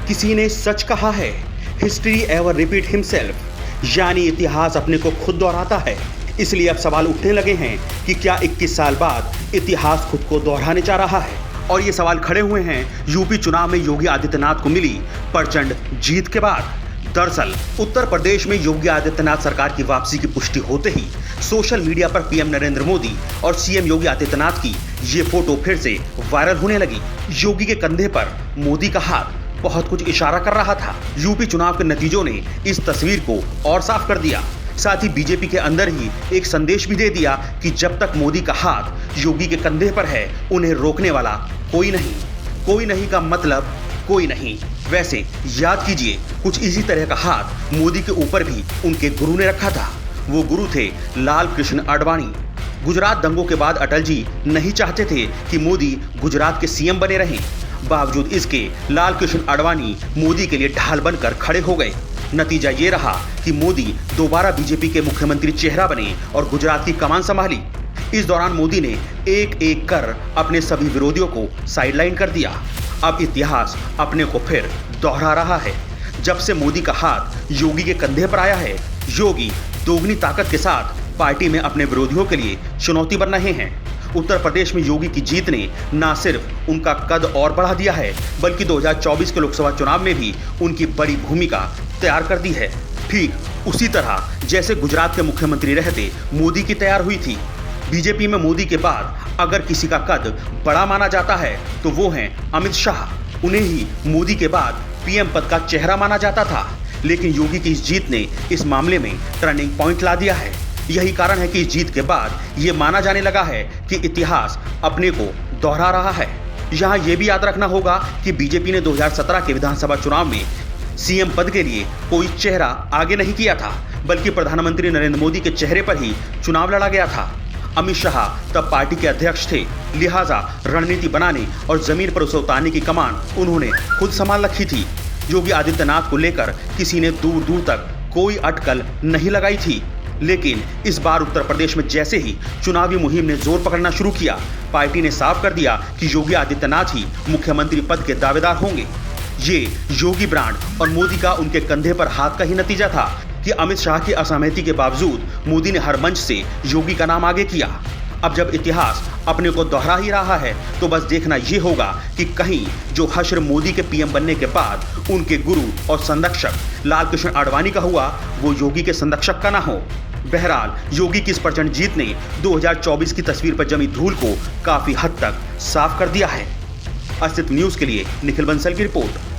किसी ने सच कहा है, हिस्ट्री एवर रिपीट हिमसेल्फ, यानी इतिहास अपने को खुद दोहराता है। इसलिए अब सवाल उठने लगे हैं कि क्या 21 साल बाद इतिहास खुद को दोहराने जा रहा है। और ये सवाल खड़े हुए हैं यूपी चुनाव में योगी आदित्यनाथ को मिली प्रचंड जीत के बाद। दरअसल उत्तर प्रदेश में योगी आदित्यनाथ सरकार की वापसी की पुष्टि होते ही सोशल मीडिया पर पीएम नरेंद्र मोदी और सीएम योगी आदित्यनाथ की ये फोटो फिर से वायरल होने लगी। योगी के कंधे पर मोदी का हाथ बहुत कुछ इशारा कर रहा था। यूपी चुनाव के नतीजों ने इस तस्वीर को और साफ कर दिया। साथ ही बीजेपी के अंदर ही एक संदेश भी दे दिया कि जब तक मोदी का हाथ योगी के कंधे पर है, उन्हें रोकने वाला कोई नहीं। कोई नहीं का मतलब कोई नहीं। वैसे याद कीजिए, कुछ इसी तरह का हाथ मोदी के ऊपर भी उनके गुरु ने रखा था। वो गुरु थे लाल कृष्ण आडवाणी। गुजरात दंगों के बाद अटल जी नहीं चाहते थे कि मोदी गुजरात के सीएम बने रहें। बावजूद इसके लाल कृष्ण आडवाणी मोदी के लिए ढाल बनकर खड़े हो गए। नतीजा ये रहा कि मोदी दोबारा बीजेपी के मुख्यमंत्री चेहरा बने और गुजरात की कमान संभाली। इस दौरान मोदी ने एक एक कर अपने सभी विरोधियों को साइडलाइन कर दिया। अब इतिहास अपने को फिर दोहरा रहा है। जब से मोदी का हाथ योगी के कंधे पर आया है, योगी दोगुनी ताकत के साथ पार्टी में अपने विरोधियों के लिए चुनौती बन रहे हैं। उत्तर प्रदेश में योगी की जीत ने न सिर्फ उनका कद और बढ़ा दिया है, बल्कि 2024 के लोकसभा चुनाव में भी उनकी बड़ी भूमिका तैयार कर दी है। ठीक उसी तरह जैसे गुजरात के मुख्यमंत्री रहते मोदी की तैयार हुई थी। बीजेपी में मोदी के बाद अगर किसी का कद बड़ा माना जाता है तो वो हैं अमित शाह। उन्हें ही मोदी के बाद पीएम पद का चेहरा माना जाता था। लेकिन योगी की इस जीत ने इस मामले में टर्निंग पॉइंट ला दिया है। यही कारण है कि इस जीत के बाद ये माना जाने लगा है कि इतिहास अपने को दोहरा रहा है। यहाँ ये भी याद रखना होगा कि बीजेपी ने 2017 के विधानसभा चुनाव में सीएम पद के लिए कोई चेहरा आगे नहीं किया था, बल्कि प्रधानमंत्री नरेंद्र मोदी के चेहरे पर ही चुनाव लड़ा गया था। अमित शाह तब पार्टी के अध्यक्ष थे, लिहाजा रणनीति बनाने और जमीन पर उसे उतारने की कमान उन्होंने खुद संभाल रखी थी। योगी आदित्यनाथ को लेकर किसी ने दूर दूर तक कोई अटकल नहीं लगाई थी। लेकिन इस बार उत्तर प्रदेश में जैसे ही चुनावी मुहिम ने जोर पकड़ना शुरू किया, पार्टी ने साफ कर दिया कि योगी आदित्यनाथ ही मुख्यमंत्री पद के दावेदार होंगे। ये योगी ब्रांड और मोदी का उनके कंधे पर हाथ का ही नतीजा था कि अमित शाह की असहमति के बावजूद मोदी ने हर मंच से योगी का नाम आगे किया। अब जब इतिहास अपने को दोहरा ही रहा है, तो बस देखना ये होगा कि कहीं जो हश्र मोदी के पीएम बनने के बाद उनके गुरु और संरक्षक लाल कृष्ण आडवाणी का हुआ, वो योगी के संरक्षक का ना हो। बहरहाल योगी की इस प्रचंड जीत ने 2024 की तस्वीर पर जमी धूल को काफी हद तक साफ कर दिया है। अस्तित्व न्यूज के लिए निखिल बंसल की रिपोर्ट।